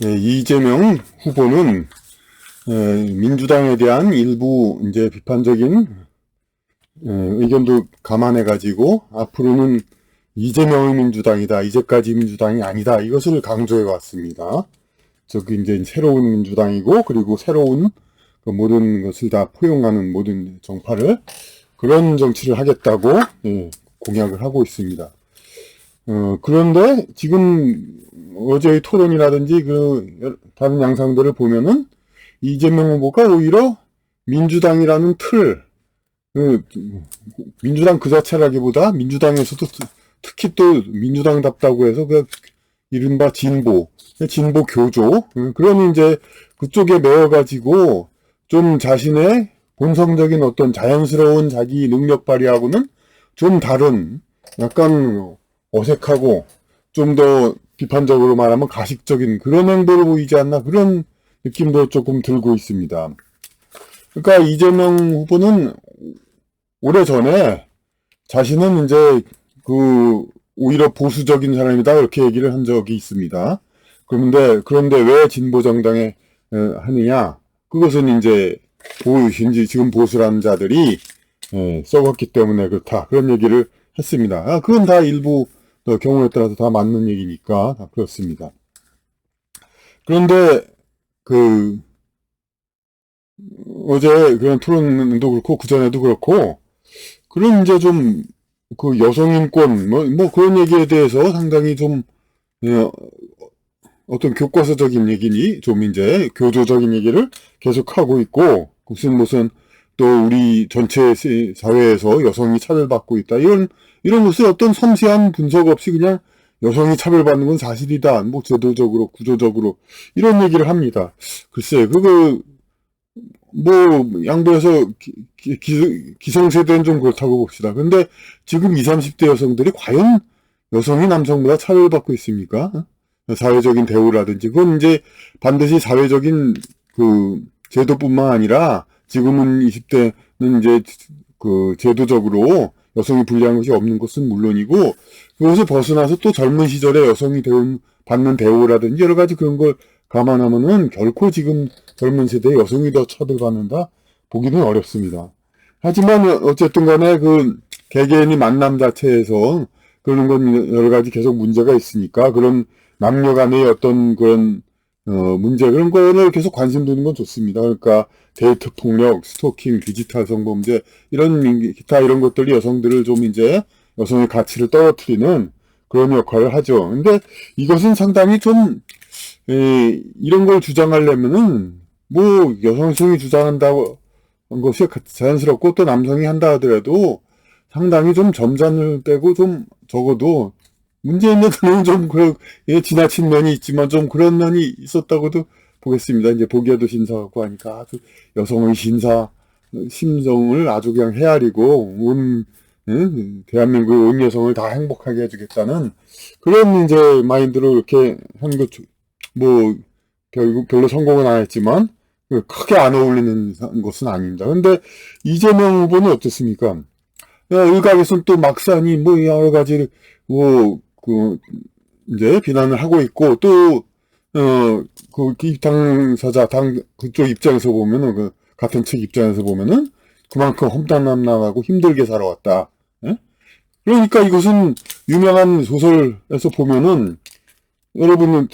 이재명 후보는 민주당에 대한 일부 이제 비판적인 의견도 감안해 가지고 앞으로는 이재명의 민주당이다, 이제까지 민주당이 아니다, 이것을 강조해 왔습니다. 저기 이제 새로운 민주당이고, 그리고 새로운 그 모든 것을 다 포용하는 모든 정파를, 그런 정치를 하겠다고 공약을 하고 있습니다. 그런데 지금 어제의 토론이라든지 다른 양상들을 보면은 이재명 후보가 오히려 민주당이라는 틀, 민주당 그 자체라기보다 민주당에서도 특히 또 민주당답다고 해서 이른바 진보 교조, 그런 이제 그쪽에 매여가지고 좀 자신의 본성적인 어떤 자연스러운 자기 능력 발휘하고는 좀 다른, 약간 어색하고 좀 더 비판적으로 말하면 가식적인 그런 행보를 보이지 않나, 그런 느낌도 조금 들고 있습니다. 그러니까 이재명 후보는 오래전에 자신은 이제 오히려 보수적인 사람이다, 그렇게 얘기를 한 적이 있습니다. 그런데 왜 진보 정당에 하느냐? 그것은 이제 지금 보수라는 자들이 썩었기 때문에 그렇다, 그런 얘기를 했습니다. 그건 다 일부 경우에 따라서 다 맞는 얘기니까 다 그렇습니다. 그런데 어제 그런 토론도 그렇고 그전에도 그렇고, 그런 이제 좀 여성인권 뭐 그런 얘기에 대해서 상당히 좀 어떤 교과서적인 얘기니 좀 이제 교조적인 얘기를 계속하고 있고, 무슨 또 우리 전체 사회에서 여성이 차별받고 있다, 이런 것을 어떤 섬세한 분석 없이 그냥 여성이 차별받는 건 사실이다, 뭐 제도적으로 구조적으로 이런 얘기를 합니다. 글쎄, 뭐 양보해서 기성세대는 좀 그렇다고 봅시다. 근데 지금 20, 30대 여성들이 과연 여성이 남성보다 차별받고 있습니까? 사회적인 대우라든지, 그건 이제 반드시 사회적인 제도뿐만 아니라 지금은 20대는 이제 제도적으로 여성이 불리한 것이 없는 것은 물론이고, 그것을 벗어나서 또 젊은 시절에 여성이 받는 대우라든지 여러 가지 그런 걸 감안하면은 결코 지금 젊은 세대의 여성이 더 차별받는다 보기는 어렵습니다. 하지만 어쨌든 간에 개개인이 만남 자체에서 그런 건 여러 가지 계속 문제가 있으니까, 그런 남녀 간의 어떤 그런 문제, 그런 거를 계속 관심 두는 건 좋습니다. 그러니까 데이트 폭력, 스토킹, 디지털 성범죄, 기타 이런 것들이 여성들을 좀 이제 여성의 가치를 떨어뜨리는 그런 역할을 하죠. 근데 이것은 상당히 좀 이런 걸 주장하려면은 뭐 여성이 주장한다고 한 것이 자연스럽고, 또 남성이 한다 하더라도 상당히 좀 점잖을 때고, 좀 적어도 문제 있는 그런 좀 지나친 면이 있지만 좀 그런 면이 있었다고도 보겠습니다. 이제 보기에도 신사 같고 하니까 아주 여성의 심정을 아주 그냥 헤아리고 대한민국의 온 여성을 다 행복하게 해주겠다는 그런 이제 마인드로 이렇게 한 것, 뭐 결국 별로 성공은 안 했지만 크게 안 어울리는 것은 아닙니다. 근데 이재명 후보는 어떻습니까? 일각에서는 또 막상이 뭐 여러 가지 이제 비난을 하고 있고, 또 당사자 그쪽 입장에서 보면은, 같은 측 입장에서 보면은 그만큼 험담남나하고 힘들게 살아왔다. 예? 그러니까 이것은 유명한 소설에서 보면은, 여러분은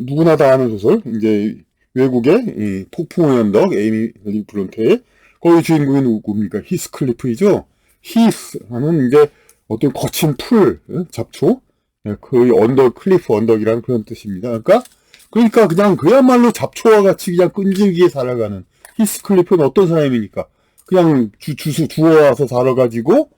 누구나 다 아는 소설, 이제 외국의 이 폭풍의 언덕, 에이미 브론테의 거기 주인공이 누굽니까? 히스클리프이죠. 히스 하는 이제 어떤 거친 잡초, 거의 클리프 언덕이라는 그런 뜻입니다. 그러니까 그냥 그야말로 잡초와 같이 그냥 끈질기게 살아가는 히스클리프는 어떤 사람입니까? 그냥 주워와서 살아가지고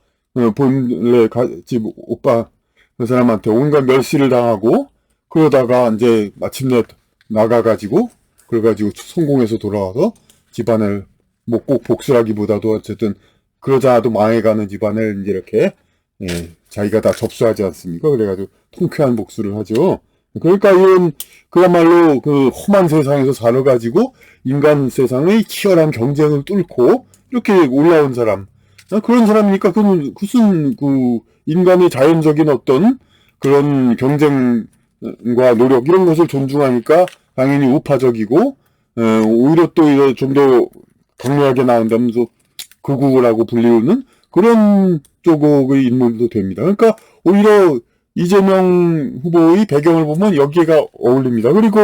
본래 집 오빠 그 사람한테 온갖 멸시를 당하고, 그러다가 이제 마침내 나가가지고 그래가지고 성공해서 돌아와서 집안을 뭐 꼭 복수하기보다도 어쨌든 그러자도 망해가는 집안을 이제 이렇게 자기가 다 접수하지 않습니까? 그래가지고 통쾌한 복수를 하죠. 그러니까 이런 그야말로 험한 세상에서 살아가지고 인간 세상의 치열한 경쟁을 뚫고 이렇게 올라온 사람, 그런 사람이니까 무슨 인간의 자연적인 어떤 그런 경쟁과 노력 이런 것을 존중하니까 당연히 우파적이고, 오히려 또 좀 더 강렬하게 나온다면서 극우라고 불리우는 그런 쪽의 인물도 됩니다. 그러니까 오히려 이재명 후보의 배경을 보면 여기가 어울립니다. 그리고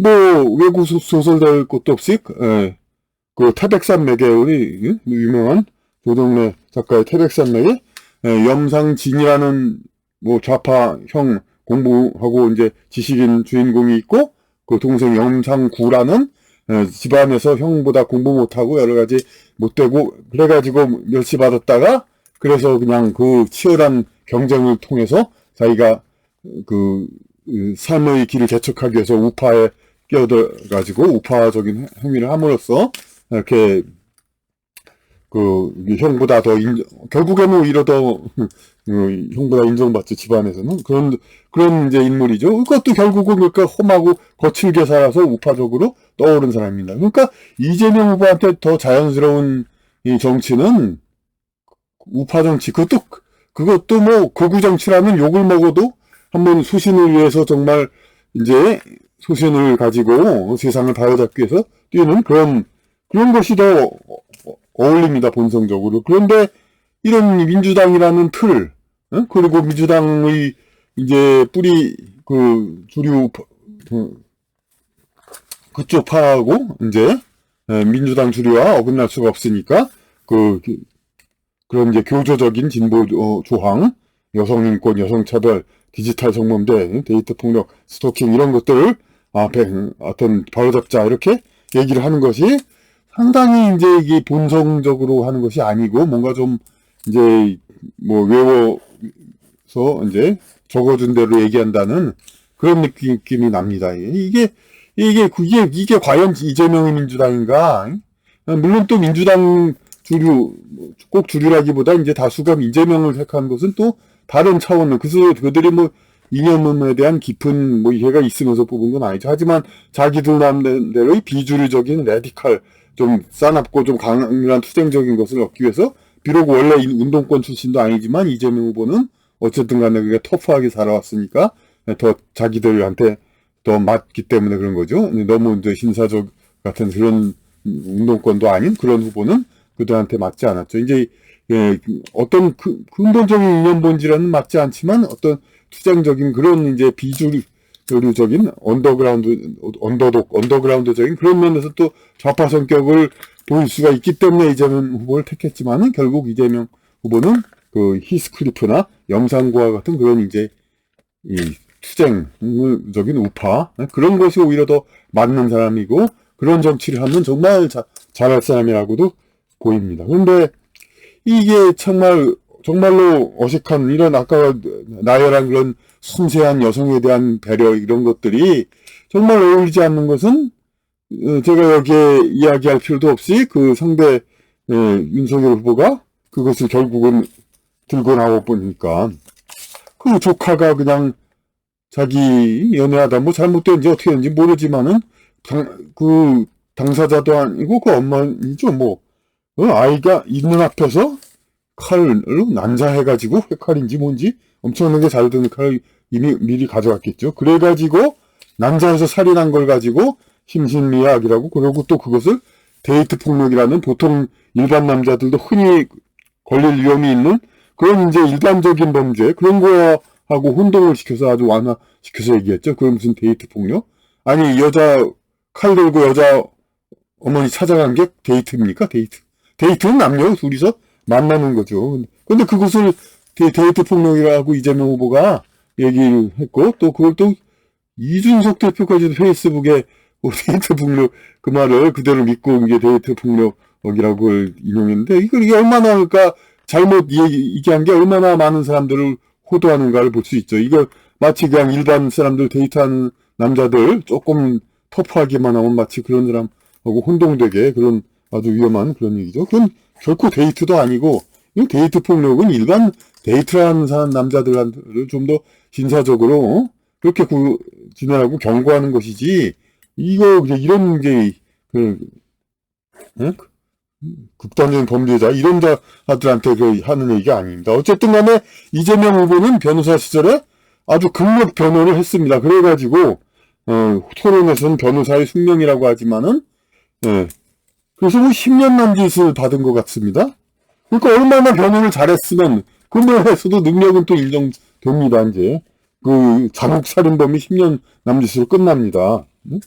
뭐 외국 소설 될 것도 없이 그 태백산맥에 우리 유명한 조정래 작가의 태백산맥에 염상진이라는 뭐 좌파형 공부하고 이제 지식인 주인공이 있고 그 동생 염상구라는 집안에서 형보다 공부 못하고 여러 가지 못되고 그래가지고 멸시받았다가 그래서 그냥 그 치열한 경쟁을 통해서 자기가 그 삶의 길을 개척하기 위해서 우파에 끼어들어가지고 우파적인 행위를 함으로써 이렇게 그 형보다 더 결국에는 오히려 더 형보다 인정받지 집안에서는 그런 이제 인물이죠. 그것도 결국은 그러니까 험하고 거칠게 살아서 우파적으로 떠오른 사람입니다. 그러니까 이재명 후보한테 더 자연스러운 이 정치는 우파 정치. 그것도 뭐 극우 정치라면 욕을 먹어도 한번 소신을 위해서 정말 이제 소신을 가지고 세상을 바로잡기 위해서 뛰는 그런 것이 더 어울립니다, 본성적으로. 그런데 이런 민주당이라는 틀, 그리고 민주당의 이제 뿌리, 주류, 그쪽 파하고, 이제, 민주당 주류와 어긋날 수가 없으니까, 그런 이제 교조적인 진보, 조항, 여성인권, 여성차별, 디지털 성범죄, 데이트 폭력, 스토킹, 이런 것들을, 어떤, 바로잡자, 이렇게 얘기를 하는 것이 상당히 이제 이게 본성적으로 하는 것이 아니고, 뭔가 좀, 이제, 뭐, 외워서 이제 적어준 대로 얘기한다는 그런 느낌이 납니다. 이게 과연 이재명의 민주당인가? 물론 또 민주당 주류, 꼭 주류라기보다 이제 다수가 이재명을 택한 것은 또 다른 차원의, 그들이 뭐 이념에 대한 깊은 뭐 이해가 있으면서 뽑은 건 아니죠. 하지만 자기들 나름대로의 비주류적인 레디칼, 좀 싸납고 좀 강렬한 투쟁적인 것을 얻기 위해서 비록 원래 운동권 출신도 아니지만 이재명 후보는 어쨌든 간에 그게 터프하게 살아왔으니까 더 자기들한테 더 맞기 때문에 그런 거죠. 너무 이제 신사적 같은 그런 운동권도 아닌 그런 후보는 그들한테 맞지 않았죠. 이제 어떤 근본적인 이념 본질에는 맞지 않지만 어떤 투쟁적인 그런 이제 비주류적인 언더그라운드적인 그런 면에서 또 좌파 성격을 보일 수가 있기 때문에 이재명 후보를 택했지만은 결국 이재명 후보는 그 히스클리프나 염상구와 같은 그런 이제 이 투쟁적인 우파 그런 것이 오히려 더 맞는 사람이고 그런 정치를 하면 정말 잘할 사람이라고도 보입니다. 그런데 이게 정말로 어색한 이런 아까 나열한 그런 섬세한 여성에 대한 배려 이런 것들이 정말 어울리지 않는 것은 제가 여기에 이야기할 필요도 없이 그 상대 윤석열 후보가 그것을 결국은 들고 나와 보니까 그 조카가 그냥 자기 연애하다 뭐 잘못된지 어떻게 된지 모르지만은 그 당사자도 아니고 그 엄마이죠 뭐 아이가 있는 앞에서 칼로 난자해가지고 칼인지 뭔지 엄청나게 잘 드는 칼을 이미 미리 가져갔겠죠. 그래가지고 난자해서 살인한 걸 가지고 심신미약이라고 그러고 또 그것을 데이트 폭력이라는 보통 일반 남자들도 흔히 걸릴 위험이 있는 그런 이제 일반적인 범죄 그런 거하고 혼동을 시켜서 아주 완화시켜서 얘기했죠. 그건 무슨 데이트 폭력? 아니 여자 칼 들고 여자 어머니 찾아간 게 데이트입니까? 데이트는 남녀 둘이서 만나는 거죠. 근데 그것을 데이트 폭력이라고 이재명 후보가 얘기를 했고 또 그걸 또 이준석 대표까지도 페이스북에 데이트 폭력 그 말을 그대로 믿고 이게 데이트 폭력이라고 인용했는데 이게 얼마나 그러니까 잘못 얘기한 게 얼마나 많은 사람들을 호도하는가를 볼 수 있죠. 이거 마치 그냥 일반 사람들 데이트하는 남자들 조금 터프하기만 하면 마치 그런 사람하고 혼동되게 그런 아주 위험한 그런 얘기죠. 그건 결코 데이트도 아니고 이 데이트 폭력은 일반 데이트하는 사람 남자들을 좀 더 신사적으로 그렇게 지내라고 경고하는 것이지 이런 게 극단적인 범죄자 이런 자들한테 하는 얘기가 아닙니다. 어쨌든 간에 이재명 후보는 변호사 시절에 아주 극력 변호를 했습니다. 그래가지고 토론에서는 변호사의 숙명이라고 하지만은, 예. 그래서 뭐 10년 남짓을 받은 것 같습니다. 그러니까 얼마나 변호를 잘했으면, 그 면에서도 능력은 또 인정됩니다, 이제. 그, 자국살인범이 10년 남짓으로 끝납니다. 응?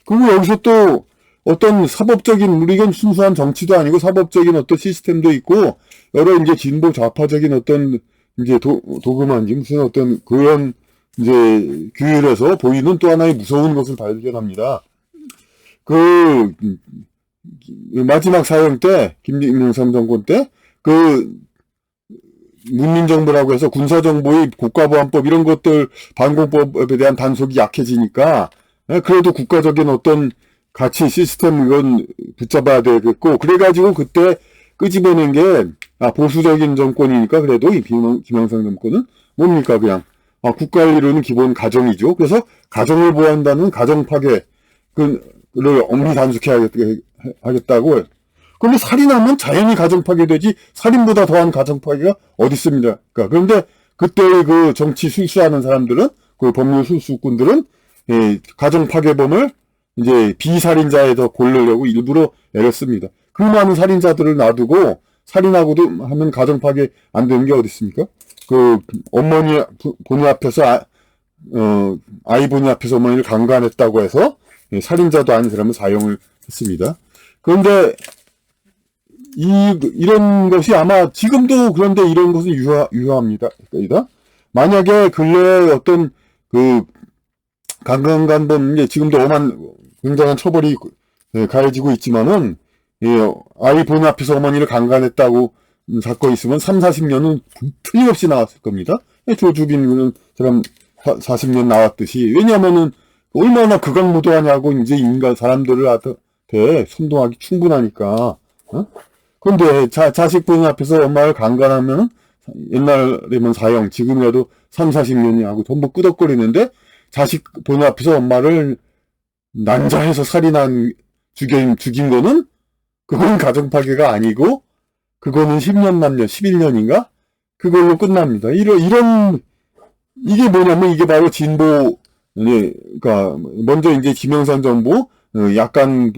그리고 여기서 또 어떤 사법적인, 우리 이건 순수한 정치도 아니고 사법적인 어떤 시스템도 있고, 여러 이제 진보 좌파적인 어떤 이제 도금한지 무슨 어떤 그런 이제 규율에서 보이는 또 하나의 무서운 것을 발견합니다. 그 마지막 사형 때 김영삼 정권 때 그 문민정부라고 해서 군사정보의 국가보안법 이런 것들 반공법에 대한 단속이 약해지니까 그래도 국가적인 어떤 가치 시스템 이건 붙잡아야 되겠고 그래가지고 그때 끄집어낸 게 보수적인 정권이니까 그래도 이 김영삼 정권은 뭡니까 그냥 국가를 이루는 기본 가정이죠. 그래서 가정을 보호한다는 가정 파괴 를 엄히 단속해야겠다고. 그런데 살인하면 자연히 가정 파괴되지 살인보다 더한 가정 파괴가 어디 있습니까? 그런데 그때 그 정치 술수하는 사람들은 그 법률 술수꾼들은 가정 파괴범을 이제 비살인자에서 고르려고 일부러 애를 씁니다. 그 많은 살인자들을 놔두고 살인하고도 하면 가정 파괴 안 되는 게 어디 있습니까? 그 어머니 본의 앞에서 아이 본의 앞에서 어머니를 강간했다고 해서 살인자도 아닌 사람은 사형을 했습니다. 그런데 이런 것이 아마 지금도 그런데 이런 것은 유효합니다. 만약에 근래에 어떤 그 강간범 이제 지금도 굉장한 처벌이 가해지고 있지만은 아이 본 앞에서 어머니를 강간했다고 사건이 있으면 3, 40년은 틀림없이 나왔을 겁니다. 조주빈 사람 40년 나왔듯이 왜냐하면은 얼마나 극악무도하냐고 이제 사람들한테 선동하기 충분하니까. 그런데 자식 본 앞에서 엄마를 강간하면 옛날에면 사형, 지금이라도 3, 40년이 하고 전부 끄덕거리는데 자식 본 앞에서 엄마를 난자해서 죽인 거는 그건 가정파괴가 아니고 그거는 10년 남년, 11년인가? 그걸로 끝납니다. 이게 뭐냐면 이게 바로 진보 그러니까 먼저 이제 김영삼 정부 약간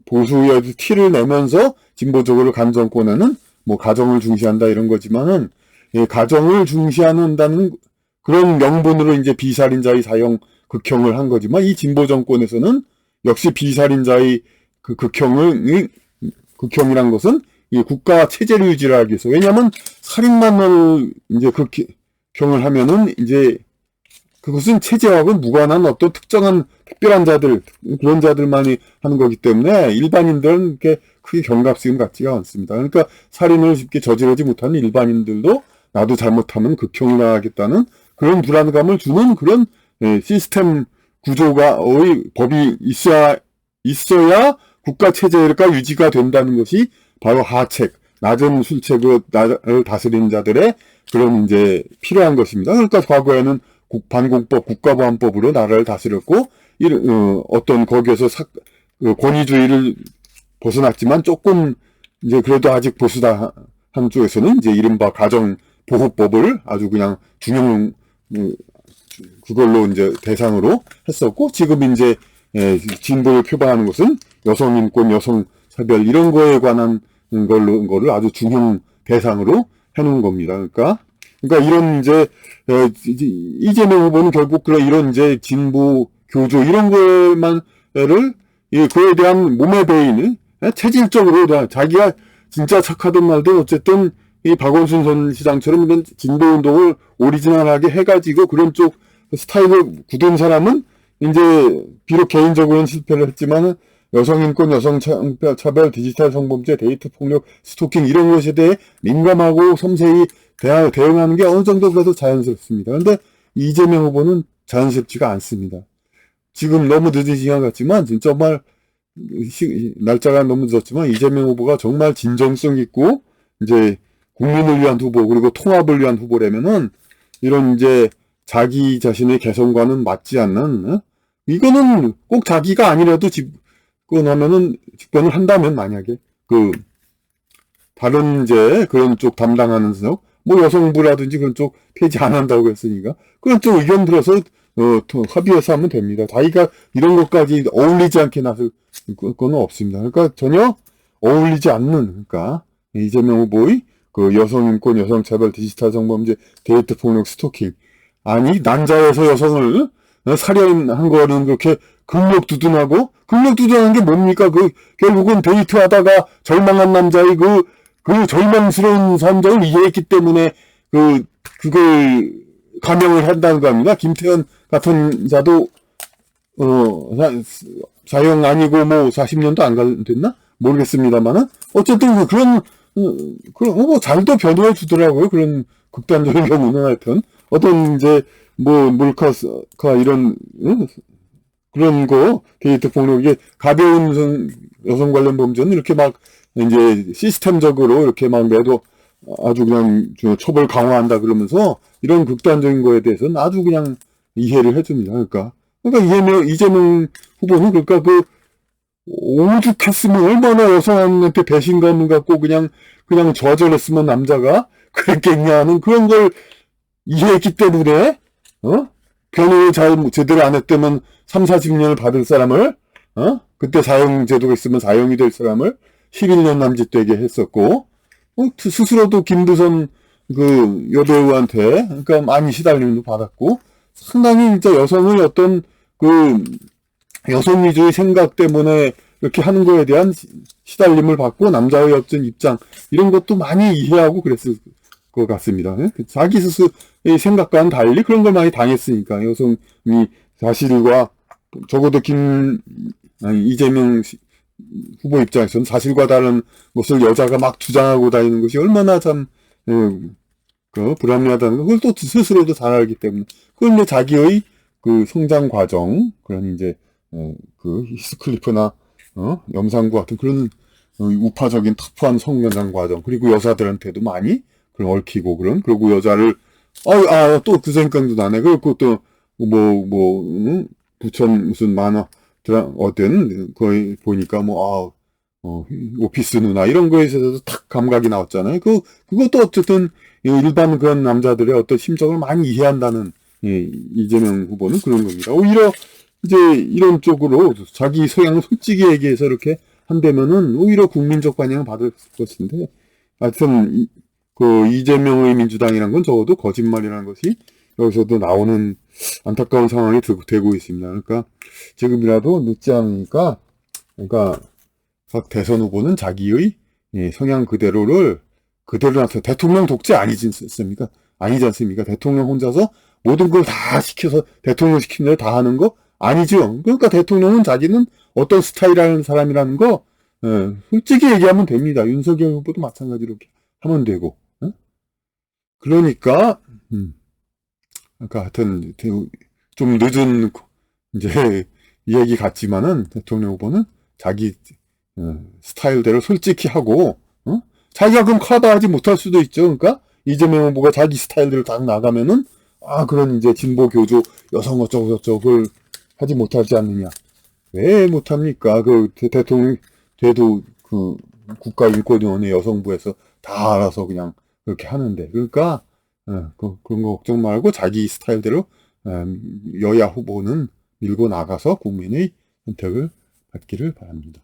보수의 티를 내면서 진보적으로 간 정권에는 뭐 가정을 중시한다 이런 거지만은 가정을 중시한다는 그런 명분으로 이제 비살인자의 사형 극형을 한 거지만 이 진보 정권에서는 역시 비살인자의 그 극형이란 것은 이 국가 체제를 유지하기 위해서 왜냐하면 살인만을 이제 극형을 하면은 이제 그것은 체제하고는 무관한 어떤 특별한 자들, 그런 자들만이 하는 거기 때문에 일반인들은 이렇게 크게 경각심 같지가 않습니다. 그러니까 살인을 쉽게 저지르지 못하는 일반인들도 나도 잘못하면 극형을 당하겠다는 그런 불안감을 주는 그런 시스템 구조가의 법이 있어야 국가 체제가 유지가 된다는 것이 바로 하책, 낮은 술책으로 나를 다스리는 자들의 그런 이제 필요한 것입니다. 그러니까 과거에는 반공법, 국가보안법으로 나라를 다스렸고, 어떤 거기에서 권위주의를 벗어났지만 조금 이제 그래도 아직 보수다 한 쪽에서는 이제 이른바 가정보호법을 아주 그냥 그걸로 이제 대상으로 했었고, 지금 이제 진보를 표방하는 것은 여성인권, 여성차별 이런 거에 관한 거를 아주 중형 대상으로 해놓은 겁니다. 그러니까 이런 이제 이재명 후보는 결국 이런 이제 진보 교조 이런 것만을 그에 대한 몸에 배이는 체질적으로 자기가 진짜 착하든 말든 어쨌든 이 박원순 전 시장처럼 이런 진보 운동을 오리지널하게 해가지고 그런 쪽 스타일을 굳은 사람은 이제 비록 개인적으로는 실패를 했지만 여성인권, 여성차별, 디지털 성범죄, 데이트 폭력, 스토킹 이런 것에 대해 민감하고 섬세히 대응하는 게 어느 정도 그래도 자연스럽습니다. 그런데 이재명 후보는 자연스럽지가 않습니다. 지금 너무 늦은 시간 같지만 정말 날짜가 너무 늦었지만 이재명 후보가 정말 진정성 있고 이제 국민을 위한 후보 그리고 통합을 위한 후보라면은 이런 이제 자기 자신의 개성과는 맞지 않는 이거는 꼭 자기가 아니라도 집권을 한다면 만약에 다른 이제 그런 쪽 담당하는 뭐 여성부라든지 그런 쪽 폐지 안 한다고 했으니까 그런 쪽 의견 들어서 합의해서 하면 됩니다. 자기가 이런 것까지 어울리지 않게 나설 건 없습니다. 그러니까 전혀 어울리지 않는, 그러니까 이재명 후보의 그 여성인권, 여성차별, 디지털 성범죄, 데이트 폭력, 스토킹. 아니, 난자에서 여성을 살해한 거는 그렇게 극력두둔한 게 뭡니까? 결국은 데이트하다가 절망한 남자의 그 절망스러운 감정을 이해했기 때문에 그걸 감형을 한다는 겁니다. 김태현 같은 자도, 사형 아니고 뭐 40년도 안 됐나? 모르겠습니다만은, 어쨌든 뭐 잘도 변호해 주더라고요. 그런 극단적인 경우는 하여튼. 어떤 이제, 뭐, 몰카가 이런, 그런 거, 데이트 폭력, 이게 가벼운 여성 관련 범죄는 이렇게 막, 이제 시스템적으로 이렇게 막 매도 아주 그냥 처벌 강화한다 그러면서 이런 극단적인 거에 대해서는 아주 그냥 이해를 해줍니다. 그러니까 이재명 후보는 그러니까 오죽했으면 얼마나 여성한테 배신감을 갖고 그냥 저절했으면 남자가 그랬겠냐 하는 그런 걸 이해했기 때문에, 변호를 제대로 안 했다면 3, 40년을 받을 사람을, 그때 사형제도가 있으면 사형이 될 사람을 11년 남짓되게 했었고, 스스로도 김부선 여배우한테, 그러니까 많이 시달림도 받았고, 상당히 진짜 여성의 어떤 여성 위주의 생각 때문에 이렇게 하는 거에 대한 시달림을 받고 남자의 어떤 입장, 이런 것도 많이 이해하고 그랬을 것 같습니다. 자기 스스로의 생각과는 달리 그런 걸 많이 당했으니까, 여성이 사실과, 적어도 이재명 후보 입장에서는 사실과 다른 것을 여자가 막 주장하고 다니는 것이 얼마나 참, 불합리하다는 걸 또 스스로도 잘 알기 때문에, 그걸 이제 자기의 성장 과정, 그런 이제, 히스클리프나, 염상구 같은 그런, 우파적인 터프한 성장 과정, 그리고 여자들한테도 많이, 얽히고 그리고 여자를, 또 그 생각도 나네. 그리고 또, 부천 무슨 만화, 거의 보니까 오피스 누나, 이런 거에 있어서도 탁 감각이 나왔잖아요. 그것도 어쨌든, 일반 그런 남자들의 어떤 심정을 많이 이해한다는, 이재명 후보는 그런 겁니다. 오히려, 이제, 이런 쪽으로 자기 성향을 솔직히 얘기해서 이렇게 한다면은, 오히려 국민적 반영을 받을 것인데, 하여튼, 이재명의 민주당이라는 건 적어도 거짓말이라는 것이 여기서도 나오는 안타까운 상황이 되고 있습니다. 그러니까 지금이라도 늦지 않으니까, 그러니까 각 대선 후보는 자기의 성향 그대로 나서 대통령 독재 아니지 않습니까? 대통령 혼자서 모든 걸 다 시켜서 대통령 시킨 대로 다 하는 거 아니죠. 그러니까 대통령은 자기는 어떤 스타일이라는 사람이라는 거 솔직히 얘기하면 됩니다. 윤석열 후보도 마찬가지로 이렇게 하면 되고. 그러니까 하여튼 좀 늦은 이제 이야기 같지만은 대통령 후보는 자기 스타일대로 솔직히 하고, 자기가 그럼 커버하지 못할 수도 있죠. 그러니까 이재명 후보가 자기 스타일대로 딱 나가면은 그런 이제 진보 교조 여성 어쩌고 저쩌고를 하지 못하지 않느냐. 왜 못합니까? 대통령 돼도 국가인권위원회 여성부에서 다 알아서 그냥 그렇게 하는데. 그러니까 그런 거 걱정 말고 자기 스타일대로 여야 후보는 밀고 나가서 국민의 선택을 받기를 바랍니다.